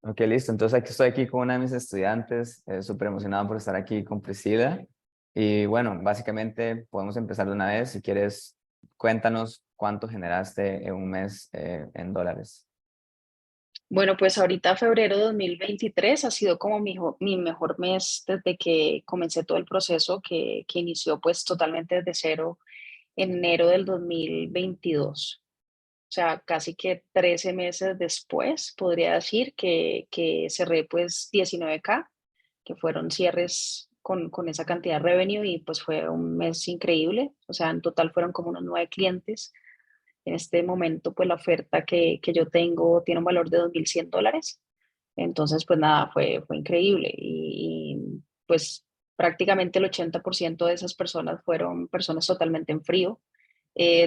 Ok, listo. Entonces aquí estoy aquí con una de mis estudiantes, súper emocionado por estar aquí con Priscila. Y bueno, básicamente podemos empezar de una vez. Si quieres, cuéntanos cuánto generaste en un mes en dólares. Bueno, pues ahorita febrero de 2023 ha sido como mi mejor mes desde que comencé todo el proceso que inició pues totalmente desde cero en enero del 2022. O sea, casi que 13 meses después podría decir que cerré pues 19K, que fueron cierres con esa cantidad de revenue y pues fue un mes increíble. O sea, en total fueron como unos 9 clientes. En este momento, pues la oferta que yo tengo tiene un valor de $2,100. Entonces, pues nada, fue increíble. Pues prácticamente el 80% de esas personas fueron personas totalmente en frío.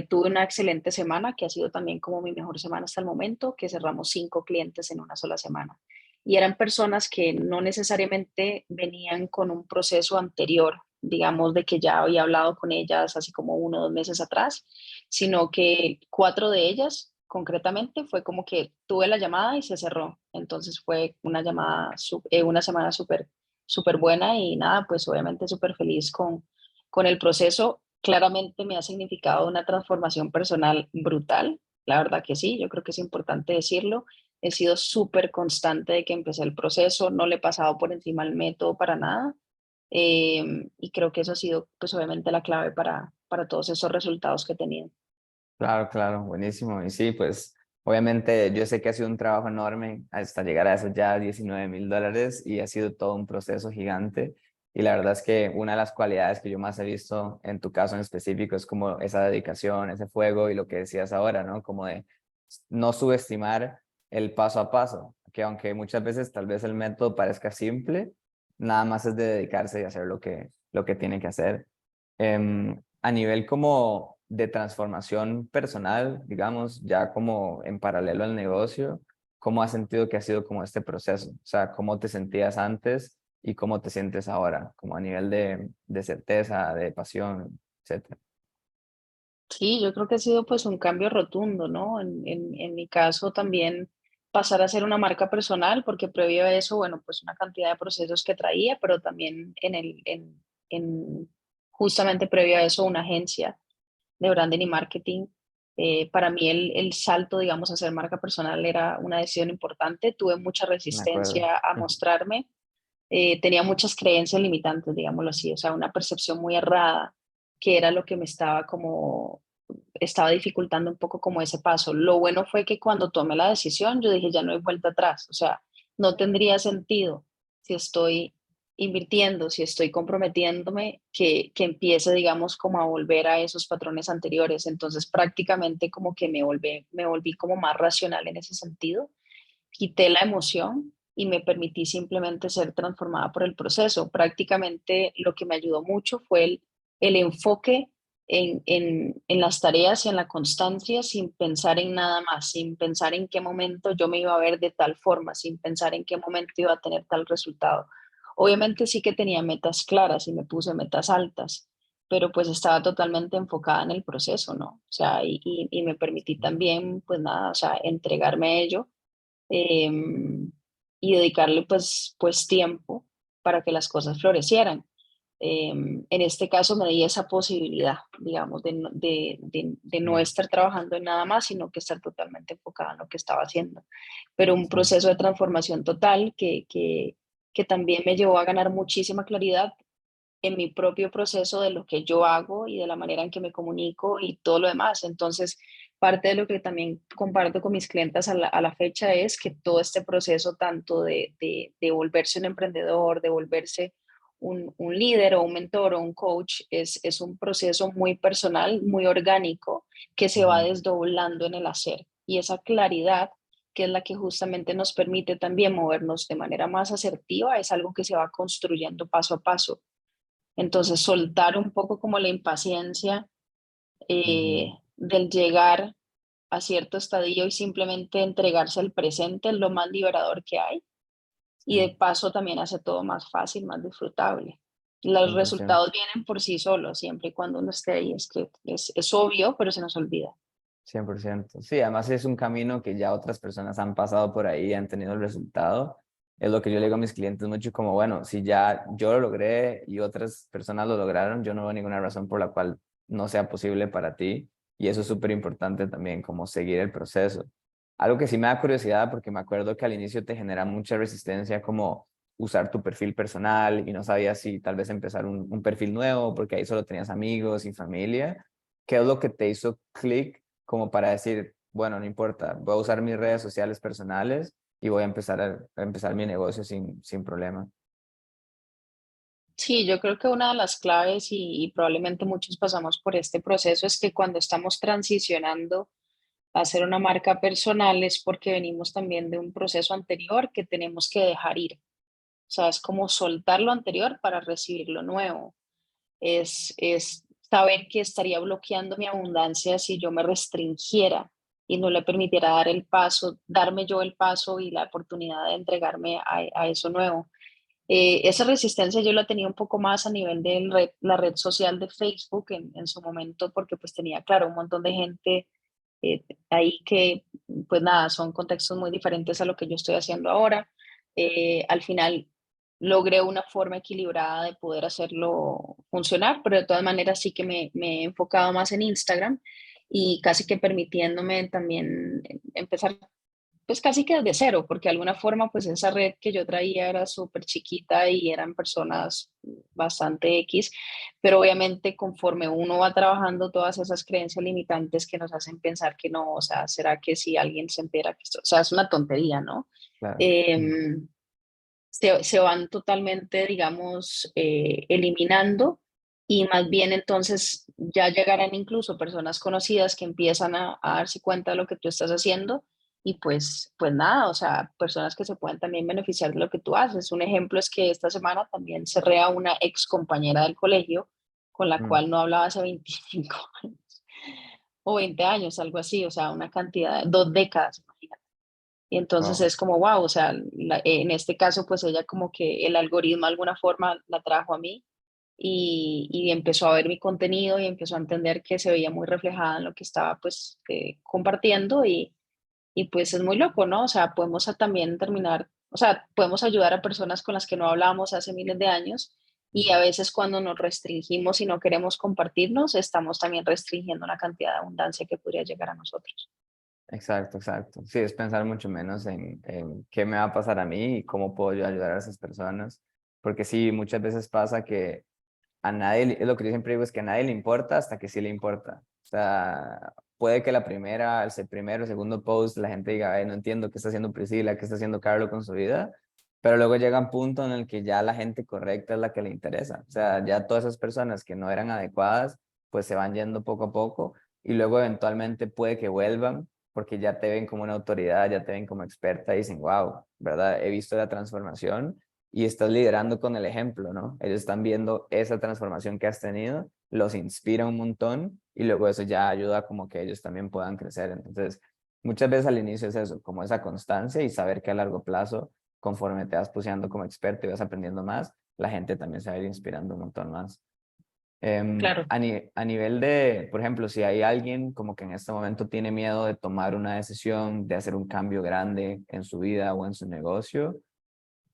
Tuve una excelente semana, que ha sido también como mi mejor semana hasta el momento, que cerramos 5 clientes en una sola semana. Y eran personas que no necesariamente venían con un proceso anterior, digamos, de que ya había hablado con ellas así como 1 o 2 meses atrás, sino que 4 de ellas concretamente fue como que tuve la llamada y se cerró. Entonces fue una llamada, una semana súper buena y nada, pues obviamente súper feliz con el proceso. Claramente me ha significado una transformación personal brutal, la verdad que sí, yo creo que es importante decirlo. He sido súper constante de que empecé el proceso, no le he pasado por encima el método para nada. Y creo que eso ha sido pues obviamente la clave para todos esos resultados que he tenido. Claro, claro, buenísimo. Y sí, pues obviamente yo sé que ha sido un trabajo enorme hasta llegar a esos ya $19,000 y ha sido todo un proceso gigante. Y la verdad es que una de las cualidades que yo más he visto en tu caso en específico es como esa dedicación, ese fuego y lo que decías ahora, ¿no? Como de no subestimar el paso a paso, que aunque muchas veces tal vez el método parezca simple, nada más es de dedicarse y hacer lo que tiene que hacer. A nivel como de transformación personal, digamos, ya como en paralelo al negocio, ¿cómo has sentido que ha sido como este proceso? O sea, ¿cómo te sentías antes y cómo te sientes ahora? Como a nivel de certeza, de pasión, etcétera. Sí, yo creo que ha sido pues un cambio rotundo, ¿no? En mi caso también pasar a ser una marca personal, porque previo a eso, bueno, pues una cantidad de procesos que traía, pero también justamente previo a eso una agencia de branding y marketing. Para mí el salto, digamos, a ser marca personal era una decisión importante. Tuve mucha Me acuerdo. resistencia a mostrarme. Tenía muchas creencias limitantes, digámoslo así, o sea, una percepción muy errada, que era lo que me estaba dificultando un poco como ese paso. Lo bueno fue que cuando tomé la decisión, yo dije, ya no hay vuelta atrás, o sea, no tendría sentido si estoy invirtiendo, si estoy comprometiéndome, que empiece, digamos, como a volver a esos patrones anteriores. Entonces, prácticamente como que me volví como más racional en ese sentido, quité la emoción y me permití simplemente ser transformada por el proceso. Prácticamente lo que me ayudó mucho fue el enfoque en las tareas y en la constancia sin pensar en nada más, sin pensar en qué momento yo me iba a ver de tal forma, sin pensar en qué momento iba a tener tal resultado. Obviamente sí que tenía metas claras y me puse metas altas, pero pues estaba totalmente enfocada en el proceso, ¿no? O sea, y me permití también, pues nada, o sea, entregarme a ello, y dedicarle pues tiempo para que las cosas florecieran. En este caso me di esa posibilidad, digamos, de no Sí, estar trabajando en nada más, sino que estar totalmente enfocada en lo que estaba haciendo. Pero un sí. proceso de transformación total que también me llevó a ganar muchísima claridad en mi propio proceso de lo que yo hago y de la manera en que me comunico y todo lo demás. Entonces, parte de lo que también comparto con mis clientes a la fecha es que todo este proceso, tanto de volverse un emprendedor, de volverse un líder o un mentor o un coach, es un proceso muy personal, muy orgánico, que se va Ujú. desdoblando en el hacer. Y esa claridad, que es la que justamente nos permite también movernos de manera más asertiva, es algo que se va construyendo paso a paso. Entonces, soltar un poco como la impaciencia, Ujú. del llegar a cierto estadio y simplemente entregarse al presente es lo más liberador que hay, y de Sí, paso también hace todo más fácil, más disfrutable. Los 100%. resultados vienen por sí solos, siempre y cuando uno esté ahí. Es que es obvio, pero se nos olvida. 100%. Sí, además es un camino que ya otras personas han pasado por ahí y han tenido el resultado. Es lo que yo le digo a mis clientes mucho como, bueno, si ya yo lo logré y otras personas lo lograron, yo no veo ninguna razón por la cual no sea posible para ti. Y eso es súper importante también, como seguir el proceso. Algo que sí me da curiosidad, porque me acuerdo que al inicio te genera mucha resistencia como usar tu perfil personal y no sabías si tal vez empezar un perfil nuevo, porque ahí solo tenías amigos y familia. ¿Qué es lo que te hizo clic como para decir, bueno, no importa, voy a usar mis redes sociales personales y voy a empezar, a empezar mi negocio sin problema? Sí, yo creo que una de las claves y probablemente muchos pasamos por este proceso es que cuando estamos transicionando a hacer una marca personal es porque venimos también de un proceso anterior que tenemos que dejar ir. O sea, es como soltar lo anterior para recibir lo nuevo. Es saber que estaría bloqueando mi abundancia si yo me restringiera y no le permitiera dar el paso, darme yo el paso y la oportunidad de entregarme a eso nuevo. Esa resistencia yo la tenía un poco más a nivel de la red social de Facebook en su momento, porque pues tenía, claro, un montón de gente ahí que, pues nada, son contextos muy diferentes a lo que yo estoy haciendo ahora. Al final logré una forma equilibrada de poder hacerlo funcionar, pero de todas maneras sí que me he enfocado más en Instagram y casi que permitiéndome también empezar pues casi que desde cero, porque de alguna forma pues esa red que yo traía era súper chiquita y eran personas bastante X, pero obviamente conforme uno va trabajando todas esas creencias limitantes que nos hacen pensar que no, o sea, ¿será que si alguien se entera que esto, o sea, es una tontería, ¿no? Claro. Em, se van totalmente, digamos, eliminando y más bien entonces ya llegarán incluso personas conocidas que empiezan a darse cuenta de lo que tú estás haciendo y pues nada, o sea, personas que se pueden también beneficiar de lo que tú haces. Un ejemplo es que esta semana también cerré a una ex compañera del colegio con la Mm, cual no hablaba hace 25 años o 20 años, algo así, o sea, una cantidad, 2 décadas, imagínate. Y entonces wow. es como, wow, o sea, en este caso, pues ella como que el algoritmo de alguna forma la trajo a mí y empezó a ver mi contenido y empezó a entender que se veía muy reflejada en lo que estaba pues compartiendo y pues es muy loco, ¿no? O sea, podemos también terminar, o sea, podemos ayudar a personas con las que no hablábamos hace miles de años y a veces cuando nos restringimos y no queremos compartirnos, estamos también restringiendo la cantidad de abundancia que podría llegar a nosotros. Exacto, exacto. Sí, es pensar mucho menos en qué me va a pasar a mí y cómo puedo yo ayudar a esas personas. Porque sí, muchas veces pasa que a nadie, es lo que yo siempre digo, es que a nadie le importa hasta que sí le importa. O sea, puede que la primera, el primero, el segundo post, la gente diga, "Ay, no entiendo qué está haciendo Priscila, qué está haciendo Carlos con su vida", pero luego llega un punto en el que ya la gente correcta es la que le interesa. O sea, ya todas esas personas que no eran adecuadas, pues se van yendo poco a poco y luego eventualmente puede que vuelvan porque ya te ven como una autoridad, ya te ven como experta y dicen, wow, ¿verdad? He visto la transformación y estás liderando con el ejemplo, ¿no? Ellos están viendo esa transformación que has tenido, los inspira un montón y luego eso ya ayuda como que ellos también puedan crecer. Entonces, muchas veces al inicio es eso, como esa constancia y saber que a largo plazo, conforme te vas puseando como experto y vas aprendiendo más, la gente también se va a ir inspirando un montón más. Claro. A nivel de, por ejemplo, si hay alguien como que en este momento tiene miedo de tomar una decisión, de hacer un cambio grande en su vida o en su negocio,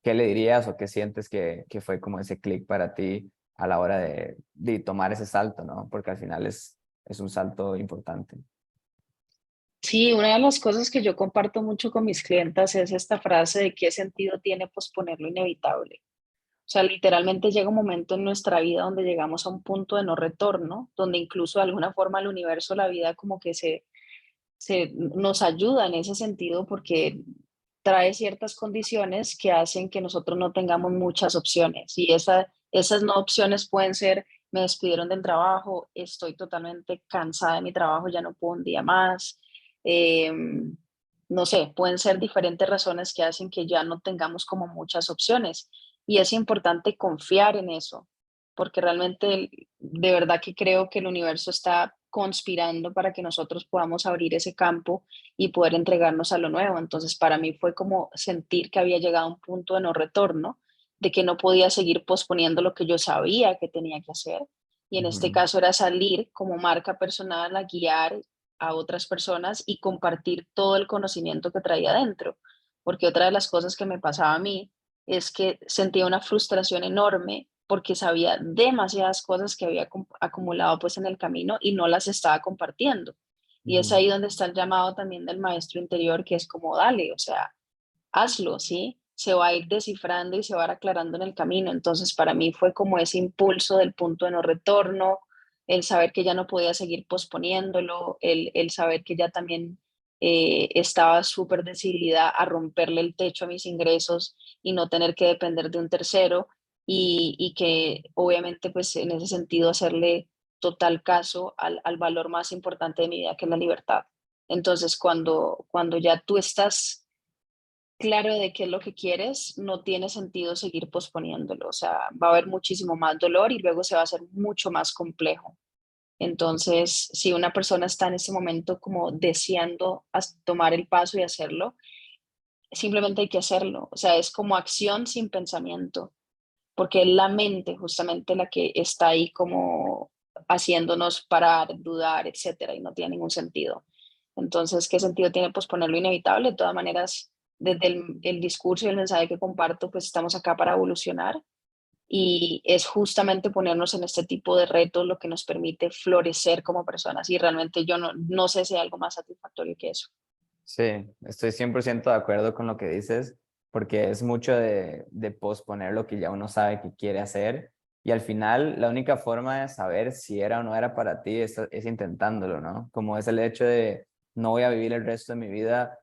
¿qué le dirías o qué sientes que fue como ese clic para ti a la hora de tomar ese salto, ¿no? Porque al final es un salto importante. Sí, una de las cosas que yo comparto mucho con mis clientas es esta frase de qué sentido tiene posponer lo inevitable. O sea, literalmente llega un momento en nuestra vida donde llegamos a un punto de no retorno, donde incluso de alguna forma el universo, la vida como que nos ayuda en ese sentido porque trae ciertas condiciones que hacen que nosotros no tengamos muchas opciones. Y esas no opciones pueden ser, me despidieron del trabajo, estoy totalmente cansada de mi trabajo, ya no puedo un día más. Eh, no sé, pueden ser diferentes razones que hacen que ya no tengamos como muchas opciones. Y es importante confiar en eso, porque realmente de verdad que creo que el universo está conspirando para que nosotros podamos abrir ese campo y poder entregarnos a lo nuevo. Entonces, para mí fue como sentir que había llegado a un punto de no retorno, de que no podía seguir posponiendo lo que yo sabía que tenía que hacer. Y en este Ujú. caso era salir como marca personal a guiar a otras personas y compartir todo el conocimiento que traía dentro. Porque otra de las cosas que me pasaba a mí es que sentía una frustración enorme porque sabía demasiadas cosas que había acumulado pues en el camino y no las estaba compartiendo. Y es Ujú. ahí donde está el llamado también del maestro interior, que es como, dale, o sea, hazlo, ¿sí? Se va a ir descifrando y se va a ir aclarando en el camino. Entonces, para mí fue como ese impulso del punto de no retorno, el saber que ya no podía seguir posponiéndolo, el saber que ya también estaba súper decidida a romperle el techo a mis ingresos y no tener que depender de un tercero y que obviamente pues en ese sentido hacerle total caso al valor más importante de mi vida, que es la libertad. Entonces, cuando ya tú estás claro de qué es lo que quieres, no tiene sentido seguir posponiéndolo. O sea, va a haber muchísimo más dolor y luego se va a hacer mucho más complejo. Entonces, si una persona está en ese momento como deseando tomar el paso y hacerlo, simplemente hay que hacerlo. O sea, es como acción sin pensamiento, porque es la mente justamente la que está ahí como haciéndonos parar, dudar, etcétera, y no tiene ningún sentido. Entonces, ¿qué sentido tiene posponer lo inevitable? De todas maneras, desde el discurso y el mensaje que comparto, pues estamos acá para evolucionar y es justamente ponernos en este tipo de retos lo que nos permite florecer como personas y realmente yo no sé si hay algo más satisfactorio que eso. Sí, estoy 100% de acuerdo con lo que dices, porque es mucho de posponer lo que ya uno sabe que quiere hacer y al final la única forma de saber si era o no era para ti es intentándolo, ¿no? Como es el hecho de no voy a vivir el resto de mi vida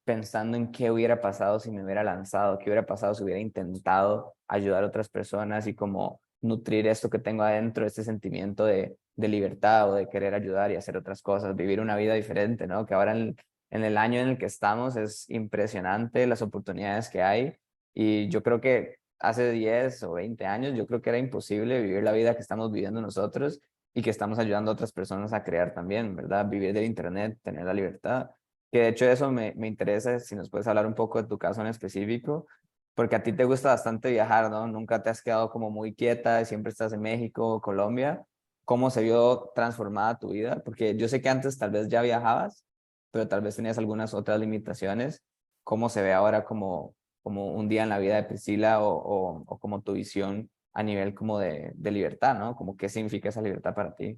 pensando en qué hubiera pasado si me hubiera lanzado, qué hubiera pasado si hubiera intentado ayudar a otras personas y como nutrir esto que tengo adentro, este sentimiento de libertad o de querer ayudar y hacer otras cosas, vivir una vida diferente, ¿no? Que ahora en el año en el que estamos es impresionante las oportunidades que hay y yo creo que hace 10 o 20 años yo creo que era imposible vivir la vida que estamos viviendo nosotros y que estamos ayudando a otras personas a crear también, ¿verdad? Vivir del internet, tener la libertad. Que de hecho eso me interesa, si nos puedes hablar un poco de tu caso en específico, porque a ti te gusta bastante viajar, ¿no? Nunca te has quedado como muy quieta, siempre estás en México, Colombia. ¿Cómo se vio transformada tu vida? Porque yo sé que antes tal vez ya viajabas, pero tal vez tenías algunas otras limitaciones. ¿Cómo se ve ahora como un día en la vida de Priscila o como tu visión a nivel como de libertad, ¿no? Como qué significa esa libertad para ti?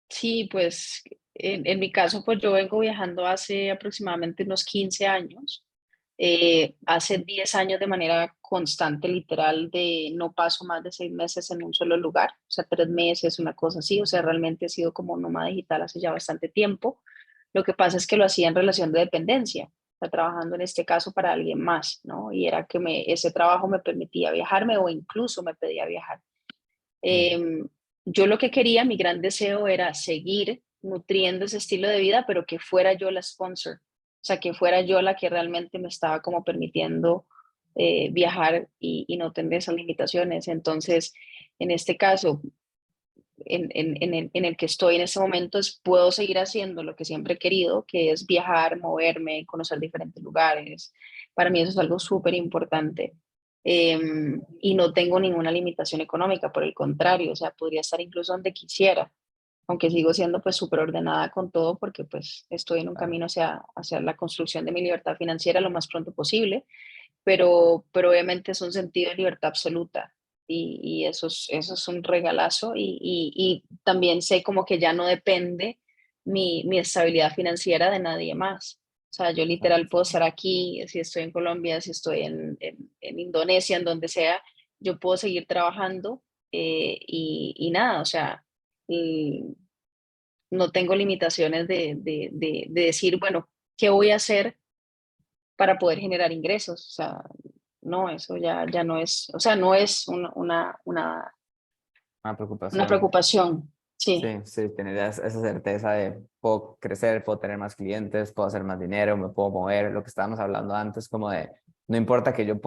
Sí, pues en mi caso, pues yo vengo viajando hace aproximadamente unos 15 años. Hace 10 años de manera constante, literal, de no paso más de 6 meses en un solo lugar, o sea, 3 meses, una cosa así, o sea, realmente he sido como nómada digital hace ya bastante tiempo. Lo que pasa es que lo hacía en relación de dependencia, o sea, trabajando en este caso para alguien más, ¿no? Y era que ese trabajo me permitía viajarme o incluso me pedía viajar. Mm. Em, yo lo que quería, mi gran deseo era seguir nutriendo ese estilo de vida, pero que fuera yo la sponsor, o sea, que fuera yo la que realmente me estaba como permitiendo viajar y no tener esas limitaciones. Entonces, en este caso, en el que estoy en este momento, puedo seguir haciendo lo que siempre he querido, que es viajar, moverme, conocer diferentes lugares. Para mí eso es algo súper importante. Y no tengo ninguna limitación económica, por el contrario, o sea, podría estar incluso donde quisiera, aunque sigo siendo pues súper ordenada con todo porque pues estoy en un Claro. camino hacia la construcción de mi libertad financiera lo más pronto posible, pero obviamente es un sentido de libertad absoluta y eso es un regalazo y también sé como que ya no depende mi estabilidad financiera de nadie más. O sea, yo literal puedo estar aquí, si estoy en Colombia, si estoy en Indonesia, en donde sea, yo puedo seguir trabajando y nada, o sea, y no tengo limitaciones de decir, bueno, ¿qué voy a hacer para poder generar ingresos? O sea, no, eso ya no es, o sea, no es Una una preocupación. preocupación. Sí, Sí, sí, tener esa certeza de puedo crecer, puedo tener más clientes, puedo hacer más dinero, me puedo mover, lo que estábamos hablando antes, como de no importa que yo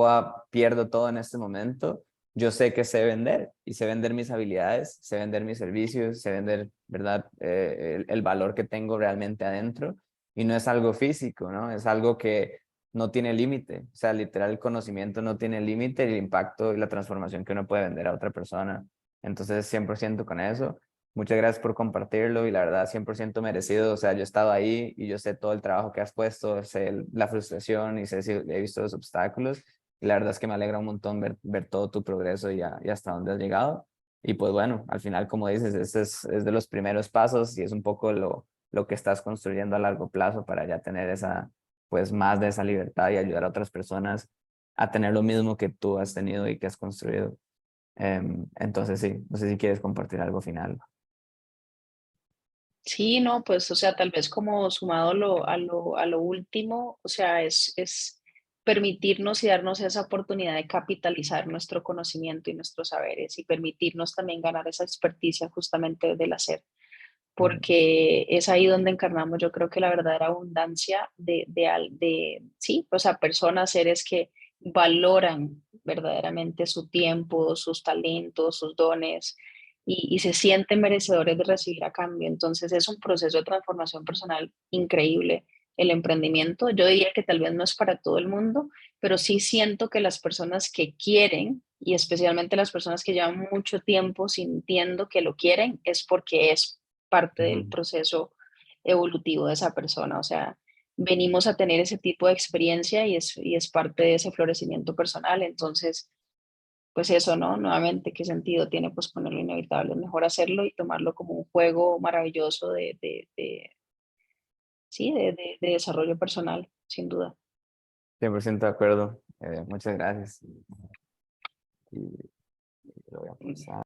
pierdo todo en este momento, yo sé que sé vender y sé vender mis habilidades, sé vender mis servicios, sé vender, ¿verdad? El valor que tengo realmente adentro y no es algo físico, ¿no? Es algo que no tiene límite, o sea, literal el conocimiento no tiene límite, el impacto y la transformación que uno puede vender a otra persona. Entonces, 100% con eso. muchas gracias por compartirlo y la verdad 100% merecido. O sea, yo he estado ahí y yo sé todo el trabajo que has puesto, sé la frustración y sé si he visto los obstáculos. Y la verdad es que me alegra un montón ver todo tu progreso y hasta dónde has llegado. Y pues bueno, al final, como dices, este es de los primeros pasos y es un poco lo que estás construyendo a largo plazo para ya tener esa, pues más de esa libertad y ayudar a otras personas a tener lo mismo que tú has tenido y que has construido. Entonces sí, no sé si quieres compartir algo final. Sí, no, pues, o sea, tal vez como sumado a lo último, o sea, es permitirnos y darnos esa oportunidad de capitalizar nuestro conocimiento y nuestros saberes y permitirnos también ganar esa experticia justamente del hacer, Ujú, porque es ahí donde encarnamos, yo creo que la verdadera abundancia sí, o sea, personas, seres que valoran verdaderamente su tiempo, sus talentos, sus dones y se sienten merecedores de recibir a cambio. Entonces es un proceso de transformación personal increíble. El emprendimiento, yo diría que tal vez no es para todo el mundo, pero sí siento que las personas que quieren, y especialmente las personas que llevan mucho tiempo sintiendo que lo quieren, es porque es parte del ujú. proceso evolutivo de esa persona. O sea, venimos a tener ese tipo de experiencia y es parte de ese florecimiento personal. Entonces, pues eso, ¿no? Nuevamente, ¿qué sentido tiene posponerlo inevitable? Es mejor hacerlo y tomarlo como un juego maravilloso sí, de desarrollo personal, sin duda. 100% de acuerdo. Muchas gracias. Y lo voy a pasar.